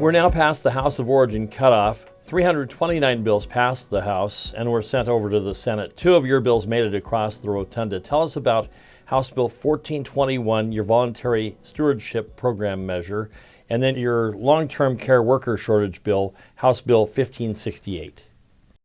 We're now past the House of Origin cutoff. 329 bills passed the House and were sent over to the Senate. 2 of your bills made it across the rotunda. Tell us about House Bill 1421, your voluntary stewardship program measure, and then your long-term care worker shortage bill, House Bill 1568.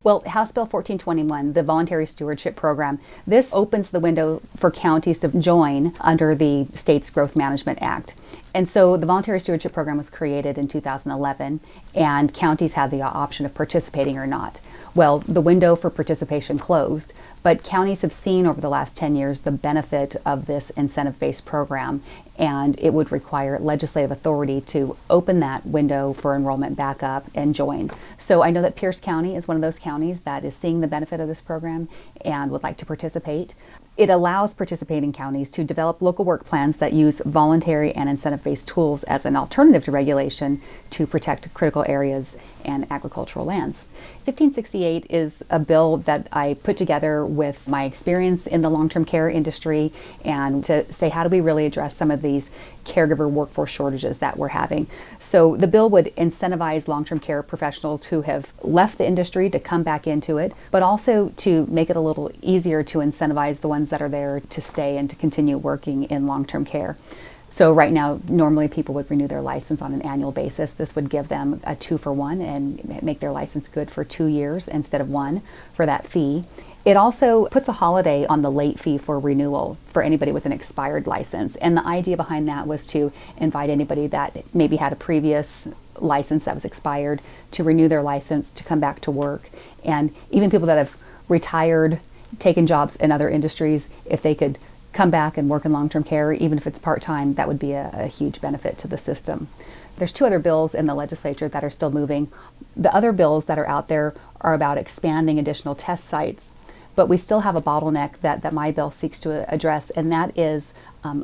Well, House Bill 1421, the voluntary stewardship program, this opens the window for counties to join under the State's Growth Management Act. And so the voluntary stewardship program was created in 2011, and counties had the option of participating or not. Well, the window for participation closed, but counties have seen over the last 10 years the benefit of this incentive-based program, and it would require legislative authority to open that window for enrollment back up and join. So I know that Pierce County is one of those counties that is seeing the benefit of this program and would like to participate. It allows participating counties to develop local work plans that use voluntary and incentive-based tools as an alternative to regulation to protect critical areas and agricultural lands. 1568 is a bill that I put together with my experience in the long-term care industry and to say, how do we really address some of these caregiver workforce shortages that we're having? So the bill would incentivize long-term care professionals who have left the industry to come back into it, but also to make it a little easier to incentivize the ones that are there to stay and to continue working in long-term care. So right now, normally people would renew their license on an annual basis. This would give them a 2-for-1 and make their license good for 2 years instead of 1 for that fee. It also puts a holiday on the late fee for renewal for anybody with an expired license. And the idea behind that was to invite anybody that maybe had a previous license that was expired to renew their license, to come back to work. And even people that have retired, taken jobs in other industries, if they could come back and work in long-term care, even if it's part-time, that would be a huge benefit to the system. There's 2 other bills in the legislature that are still moving. The other bills that are out there are about expanding additional test sites, but we still have a bottleneck that my bill seeks to address, and that is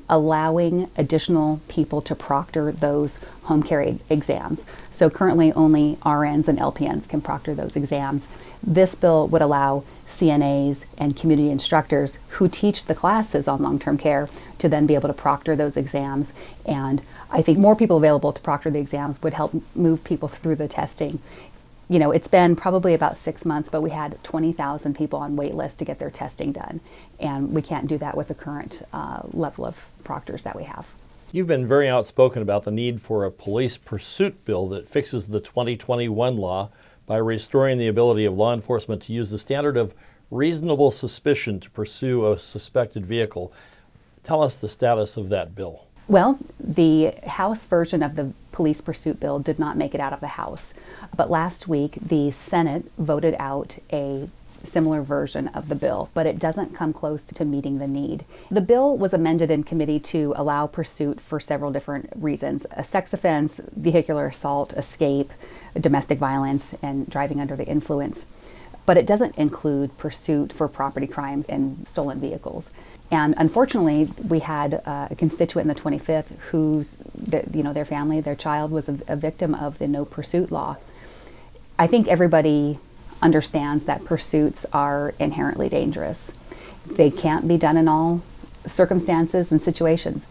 allowing additional people to proctor those home care exams. So currently only RNs and LPNs can proctor those exams. This bill would allow CNAs and community instructors who teach the classes on long-term care to then be able to proctor those exams. And I think more people available to proctor the exams would help move people through the testing. You know, it's been probably about 6 months, but we had 20,000 people on wait list to get their testing done. And we can't do that with the current level of proctors that we have. You've been very outspoken about the need for a police pursuit bill that fixes the 2021 law by restoring the ability of law enforcement to use the standard of reasonable suspicion to pursue a suspected vehicle. Tell us the status of that bill. Well, the House version of the police pursuit bill did not make it out of the House. But last week, the Senate voted out a similar version of the bill, but it doesn't come close to meeting the need. The bill was amended in committee to allow pursuit for several different reasons: a sex offense, vehicular assault, escape, domestic violence, and driving under the influence. But it doesn't include pursuit for property crimes and stolen vehicles. And unfortunately, we had a constituent in the 25th their family, their child was a victim of the no pursuit law. I think everybody understands that pursuits are inherently dangerous. They can't be done in all circumstances and situations.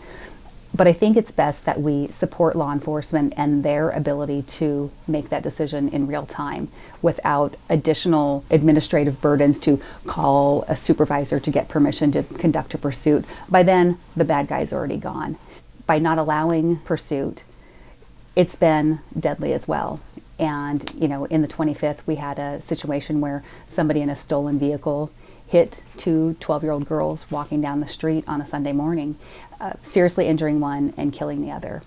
But I think it's best that we support law enforcement and their ability to make that decision in real time without additional administrative burdens to call a supervisor to get permission to conduct a pursuit. By then, the bad guy's already gone. By not allowing pursuit, it's been deadly as well. And, you know, in the 25th, we had a situation where somebody in a stolen vehicle hit 2 12-year-old girls walking down the street on a Sunday morning, seriously injuring one and killing the other.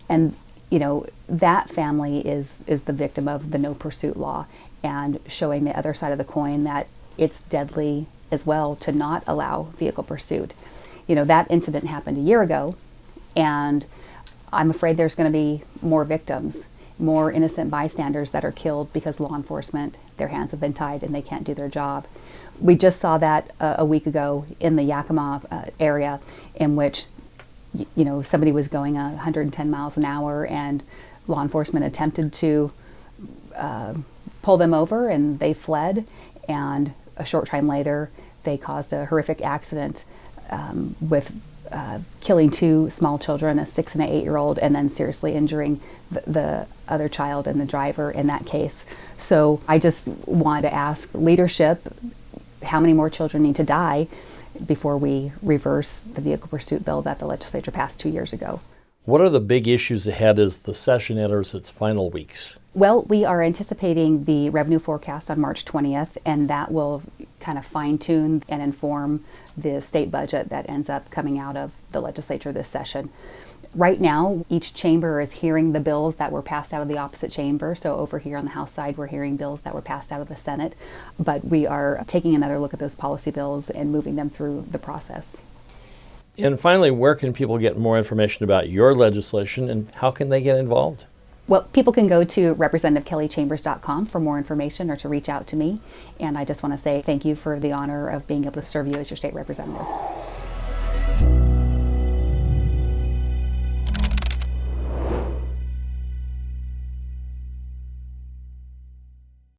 And, you know, that family is the victim of the no pursuit law, and showing the other side of the coin that it's deadly as well to not allow vehicle pursuit. You know, that incident happened a year ago, and I'm afraid there's going to be more victims, more innocent bystanders that are killed because law enforcement, their hands have been tied and they can't do their job. We just saw that a week ago in the Yakima area, in which, you know, somebody was going 110 miles an hour and law enforcement attempted to pull them over and they fled, and a short time later they caused a horrific accident with killing two small children, a 6 and an 8-year-old, and then seriously injuring the other child and the driver in that case. So I just wanted to ask leadership, how many more children need to die before we reverse the vehicle pursuit bill that the legislature passed 2 years ago? What are the big issues ahead as the session enters its final weeks? Well, we are anticipating the revenue forecast on March 20th, and that will kind of fine-tune and inform the state budget that ends up coming out of the legislature this session. Right now, each chamber is hearing the bills that were passed out of the opposite chamber. So over here on the House side, we're hearing bills that were passed out of the Senate. But we are taking another look at those policy bills and moving them through the process. And finally, where can people get more information about your legislation, and how can they get involved? Well, people can go to representativekellychambers.com for more information or to reach out to me. And I just want to say thank you for the honor of being able to serve you as your state representative.